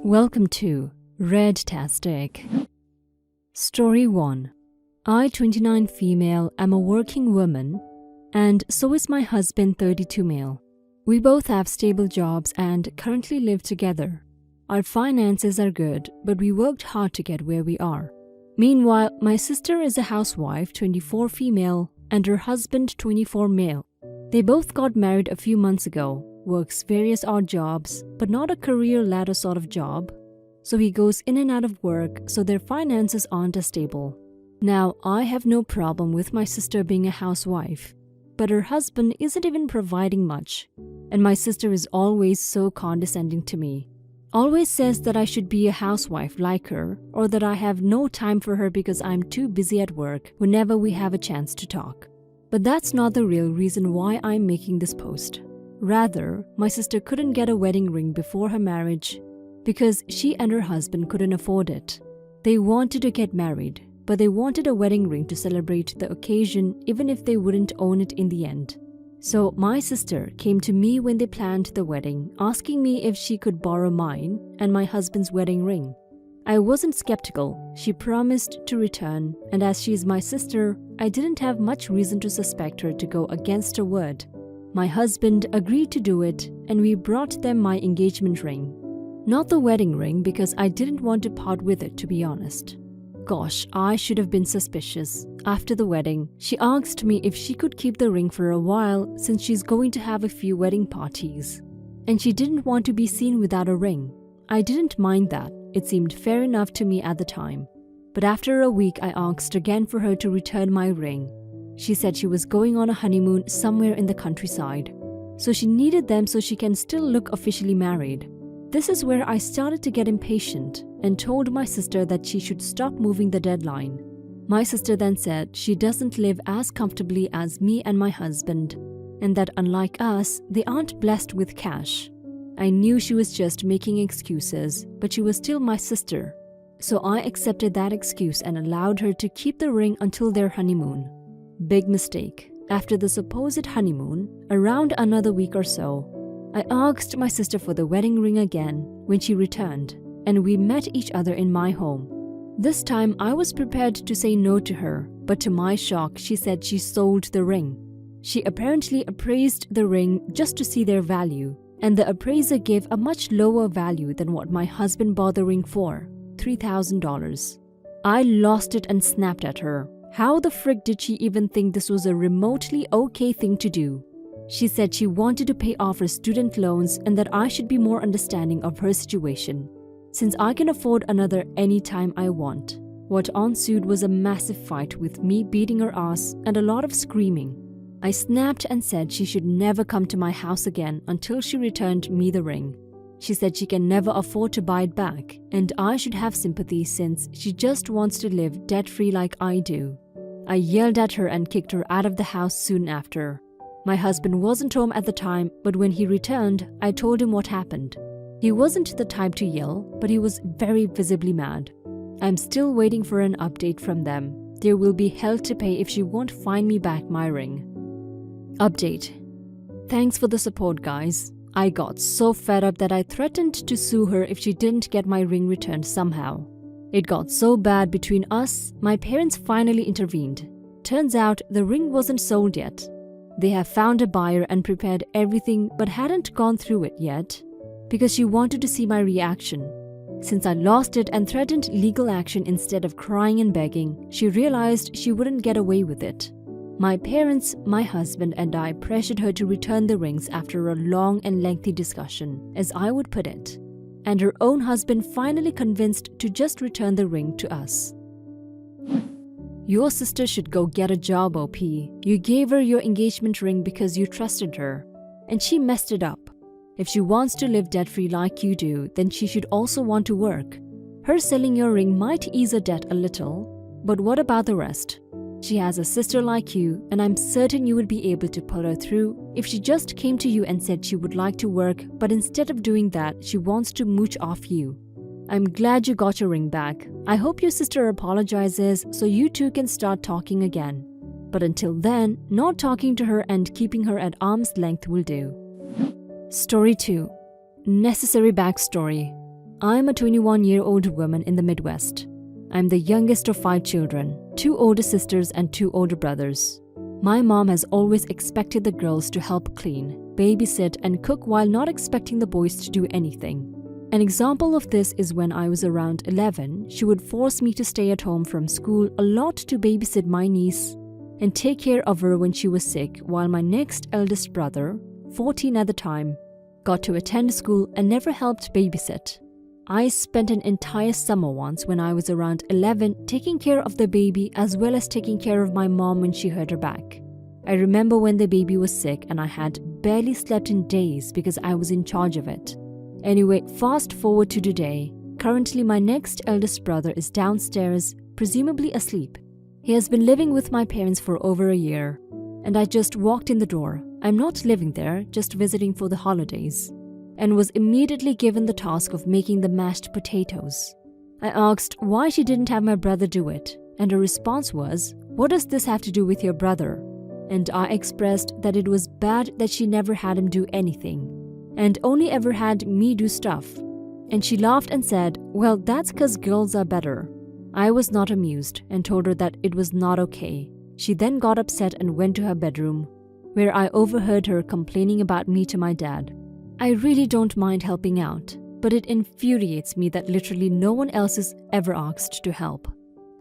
Welcome to Redtastic. Story 1. I, 29 female, am a working woman, and so is my husband, 32 male. We both have stable jobs and currently live together. Our finances are good, but we worked hard to get where we are. Meanwhile, my sister is a housewife, 24 female, and her husband, 24 male. They both got married a few months ago, works various odd jobs, but not a career ladder sort of job. So he goes in and out of work, so their finances aren't as stable. Now, I have no problem with my sister being a housewife, but her husband isn't even providing much, and my sister is always so condescending to me. Always says that I should be a housewife like her, or that I have no time for her because I'm too busy at work whenever we have a chance to talk. But that's not the real reason why I'm making this post. Rather, my sister couldn't get a wedding ring before her marriage because she and her husband couldn't afford it. They wanted to get married, but they wanted a wedding ring to celebrate the occasion even if they wouldn't own it in the end. So my sister came to me when they planned the wedding, asking me if she could borrow mine and my husband's wedding ring. I wasn't skeptical. She promised to return, and as she is my sister, I didn't have much reason to suspect her to go against her word. My husband agreed to do it, and we brought them my engagement ring. Not the wedding ring because I didn't want to part with it, to be honest. Gosh, I should have been suspicious. After the wedding, she asked me if she could keep the ring for a while since she's going to have a few wedding parties. And she didn't want to be seen without a ring. I didn't mind that. It seemed fair enough to me at the time. But after a week, I asked again for her to return my ring. She said she was going on a honeymoon somewhere in the countryside, so she needed them so she can still look officially married. This is where I started to get impatient and told my sister that she should stop moving the deadline. My sister then said she doesn't live as comfortably as me and my husband, and that unlike us, they aren't blessed with cash. I knew she was just making excuses, but she was still my sister. So I accepted that excuse and allowed her to keep the ring until their honeymoon. Big mistake. After the supposed honeymoon, around another week or so, I asked my sister for the wedding ring again when she returned, and we met each other in my home. This time I was prepared to say no to her, but to my shock, she said she sold the ring. She apparently appraised the ring just to see their value, and the appraiser gave a much lower value than what my husband bought the ring for, $3,000. I lost it and snapped at her. How the frick did she even think this was a remotely okay thing to do? She said she wanted to pay off her student loans and that I should be more understanding of her situation, since I can afford another anytime I want. What ensued was a massive fight with me beating her ass and a lot of screaming. I snapped and said she should never come to my house again until she returned me the ring. She said she can never afford to buy it back, and I should have sympathy since she just wants to live debt-free like I do. I yelled at her and kicked her out of the house soon after. My husband wasn't home at the time, but when he returned, I told him what happened. He wasn't the type to yell, but he was very visibly mad. I'm still waiting for an update from them. There will be hell to pay if she won't find me back my ring. Update. Thanks for the support, guys. I got so fed up that I threatened to sue her if she didn't get my ring returned somehow. It got so bad between us, my parents finally intervened. Turns out the ring wasn't sold yet. They have found a buyer and prepared everything but hadn't gone through it yet because she wanted to see my reaction. Since I lost it and threatened legal action instead of crying and begging, she realized she wouldn't get away with it. My parents, my husband, and I pressured her to return the rings after a long and lengthy discussion, as I would put it, and her own husband finally convinced to just return the ring to us. Your sister should go get a job, OP. You gave her your engagement ring because you trusted her, and she messed it up. If she wants to live debt-free like you do, then she should also want to work. Her selling your ring might ease her debt a little, but what about the rest? She has a sister like you, and I'm certain you would be able to pull her through if she just came to you and said she would like to work, but instead of doing that, she wants to mooch off you. I'm glad you got your ring back. I hope your sister apologizes so you two can start talking again. But until then, not talking to her and keeping her at arm's length will do. Story 2. Necessary backstory. I'm a 21-year-old woman in the Midwest. I'm the youngest of 5 children, 2 older sisters and 2 older brothers. My mom has always expected the girls to help clean, babysit, and cook while not expecting the boys to do anything. An example of this is when I was around 11, she would force me to stay at home from school a lot to babysit my niece and take care of her when she was sick, while my next eldest brother, 14 at the time, got to attend school and never helped babysit. I spent an entire summer once when I was around 11 taking care of the baby as well as taking care of my mom when she hurt her back. I remember when the baby was sick and I had barely slept in days because I was in charge of it. Anyway, fast forward to today. Currently, my next eldest brother is downstairs, presumably asleep. He has been living with my parents for over a year, and I just walked in the door. I'm not living there, just visiting for the holidays, and was immediately given the task of making the mashed potatoes. I asked why she didn't have my brother do it, and her response was, "What does this have to do with your brother?" And I expressed that it was bad that she never had him do anything, and only ever had me do stuff. And she laughed and said, "Well, that's 'cause girls are better." I was not amused and told her that it was not okay. She then got upset and went to her bedroom, where I overheard her complaining about me to my dad. I really don't mind helping out, but it infuriates me that literally no one else is ever asked to help.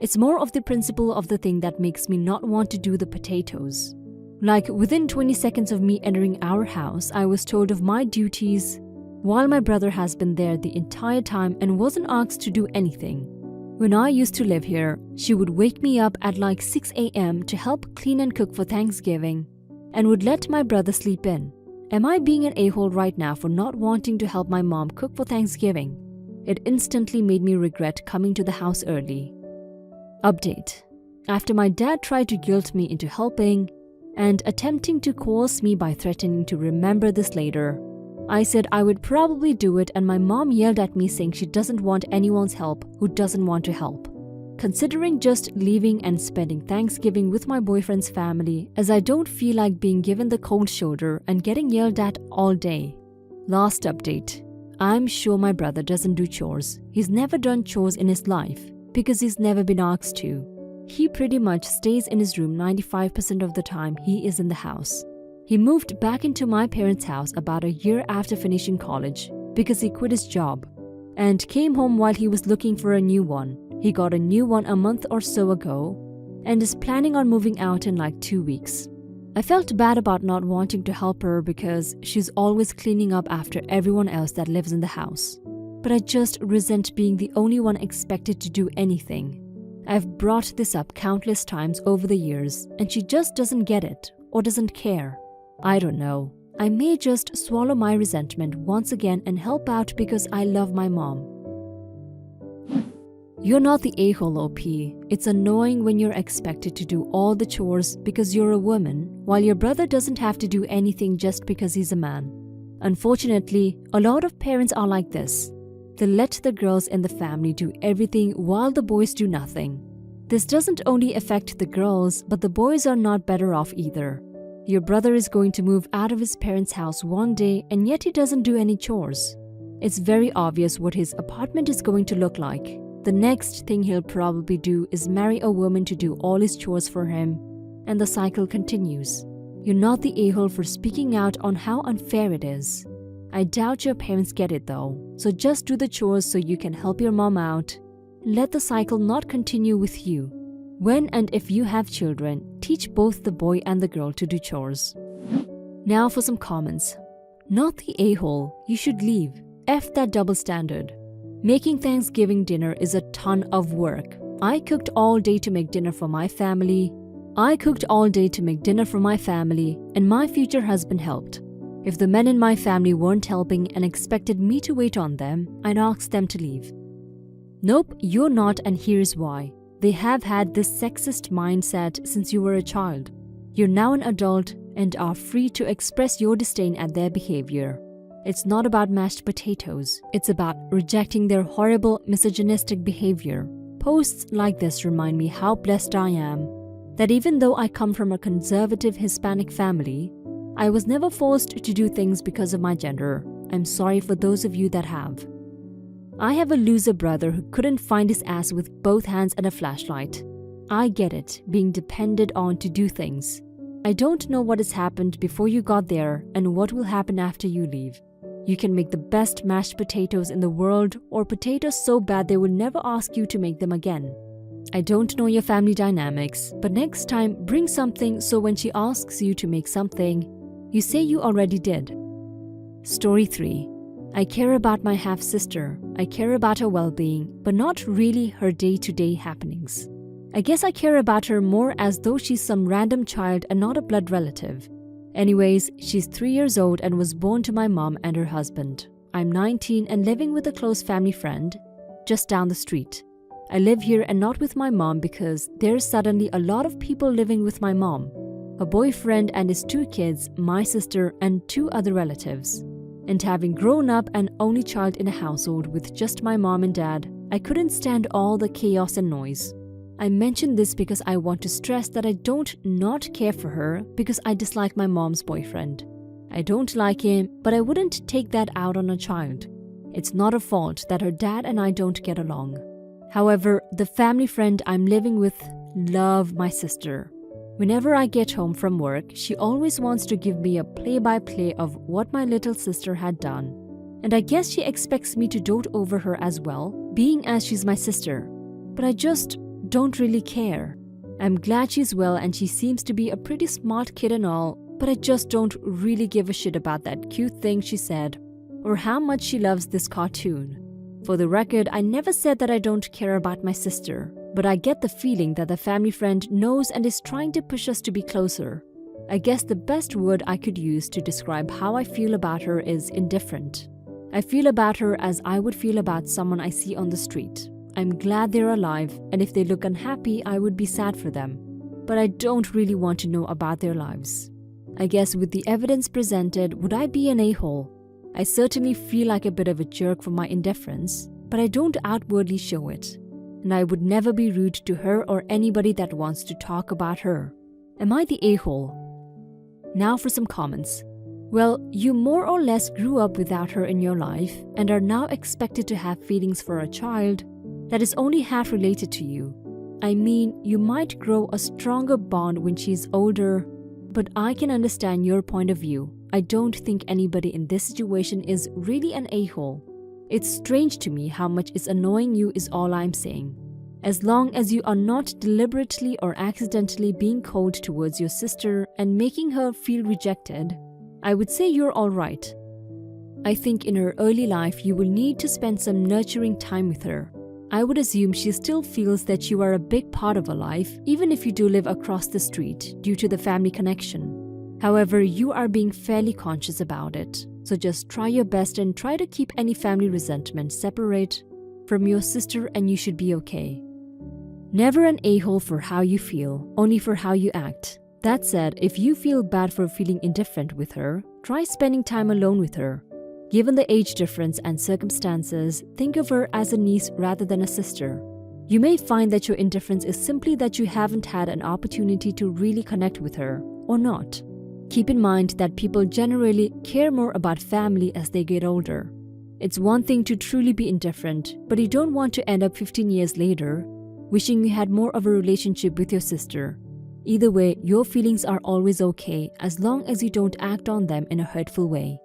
It's more of the principle of the thing that makes me not want to do the potatoes. Like within 20 seconds of me entering our house, I was told of my duties, while my brother has been there the entire time and wasn't asked to do anything. When I used to live here, she would wake me up at like 6 a.m. to help clean and cook for Thanksgiving and would let my brother sleep in. Am I being an a-hole right now for not wanting to help my mom cook for Thanksgiving? It instantly made me regret coming to the house early. Update. After my dad tried to guilt me into helping and attempting to coerce me by threatening to remember this later, I said I would probably do it, and my mom yelled at me saying she doesn't want anyone's help who doesn't want to help. Considering just leaving and spending Thanksgiving with my boyfriend's family, as I don't feel like being given the cold shoulder and getting yelled at all day. Last update. I'm sure my brother doesn't do chores. He's never done chores in his life because he's never been asked to. He pretty much stays in his room 95% of the time he is in the house. He moved back into my parents' house about a year after finishing college because he quit his job and came home while he was looking for a new one. He got a new one a month or so ago and is planning on moving out in like 2 weeks. I felt bad about not wanting to help her because she's always cleaning up after everyone else that lives in the house. But I just resent being the only one expected to do anything. I've brought this up countless times over the years and she just doesn't get it or doesn't care. I don't know. I may just swallow my resentment once again and help out because I love my mom. You're not the a-hole, OP. It's annoying when you're expected to do all the chores because you're a woman, while your brother doesn't have to do anything just because he's a man. Unfortunately, a lot of parents are like this. They let the girls in the family do everything while the boys do nothing. This doesn't only affect the girls, but the boys are not better off either. Your brother is going to move out of his parents' house one day and yet he doesn't do any chores. It's very obvious what his apartment is going to look like. The next thing he'll probably do is marry a woman to do all his chores for him, and the cycle continues. You're not the a-hole for speaking out on how unfair it is. I doubt your parents get it though, so just do the chores so you can help your mom out. Let the cycle not continue with you. When and if you have children, teach both the boy and the girl to do chores. Now for some comments. Not the a-hole, you should leave. F that double standard. Making Thanksgiving dinner is a ton of work. I cooked all day to make dinner for my family. And my future husband helped. If the men in my family weren't helping and expected me to wait on them, I'd ask them to leave. Nope, you're not, and here's why. They have had this sexist mindset since you were a child. You're now an adult and are free to express your disdain at their behavior. It's not about mashed potatoes. It's about rejecting their horrible misogynistic behavior. Posts like this remind me how blessed I am, that even though I come from a conservative Hispanic family, I was never forced to do things because of my gender. I'm sorry for those of you that have. I have a loser brother who couldn't find his ass with both hands and a flashlight. I get it, being depended on to do things. I don't know what has happened before you got there and what will happen after you leave. You can make the best mashed potatoes in the world, or potatoes so bad they will never ask you to make them again. I don't know your family dynamics, but next time bring something so when she asks you to make something, you say you already did. Story 3. I care about my half-sister. I care about her well-being, but not really her day-to-day happenings. I guess I care about her more as though she's some random child and not a blood relative. Anyways, she's 3 years old and was born to my mom and her husband. I'm 19 and living with a close family friend just down the street. I live here and not with my mom because there's suddenly a lot of people living with my mom. Her boyfriend and his 2 kids, my sister and 2 other relatives. And having grown up an only child in a household with just my mom and dad, I couldn't stand all the chaos and noise. I mention this because I want to stress that I don't not care for her because I dislike my mom's boyfriend. I don't like him, but I wouldn't take that out on a child. It's not her fault that her dad and I don't get along. However, the family friend I'm living with loves my sister. Whenever I get home from work, she always wants to give me a play-by-play of what my little sister had done. And I guess she expects me to dote over her as well, being as she's my sister. But I just don't really care. I'm glad she's well and she seems to be a pretty smart kid and all, but I just don't really give a shit about that cute thing she said or how much she loves this cartoon. For the record, I never said that I don't care about my sister, but I get the feeling that the family friend knows and is trying to push us to be closer. I guess the best word I could use to describe how I feel about her is indifferent. I feel about her as I would feel about someone I see on the street. I'm glad they're alive, and if they look unhappy, I would be sad for them. But I don't really want to know about their lives. I guess with the evidence presented, would I be an a-hole? I certainly feel like a bit of a jerk for my indifference, but I don't outwardly show it. And I would never be rude to her or anybody that wants to talk about her. Am I the a-hole? Now for some comments. Well, you more or less grew up without her in your life and are now expected to have feelings for a child that is only half related to you. I mean, you might grow a stronger bond when she's older, but I can understand your point of view. I don't think anybody in this situation is really an a-hole. It's strange to me how much is annoying you is all I'm saying. As long as you are not deliberately or accidentally being cold towards your sister and making her feel rejected, I would say you're alright. I think in her early life you will need to spend some nurturing time with her. I would assume she still feels that you are a big part of her life, even if you do live across the street due to the family connection. However, you are being fairly conscious about it, so just try your best and try to keep any family resentment separate from your sister and you should be okay. Never an a-hole for how you feel, only for how you act. That said, if you feel bad for feeling indifferent with her, try spending time alone with her. Given the age difference and circumstances, think of her as a niece rather than a sister. You may find that your indifference is simply that you haven't had an opportunity to really connect with her, or not. Keep in mind that people generally care more about family as they get older. It's one thing to truly be indifferent, but you don't want to end up 15 years later wishing you had more of a relationship with your sister. Either way, your feelings are always okay as long as you don't act on them in a hurtful way.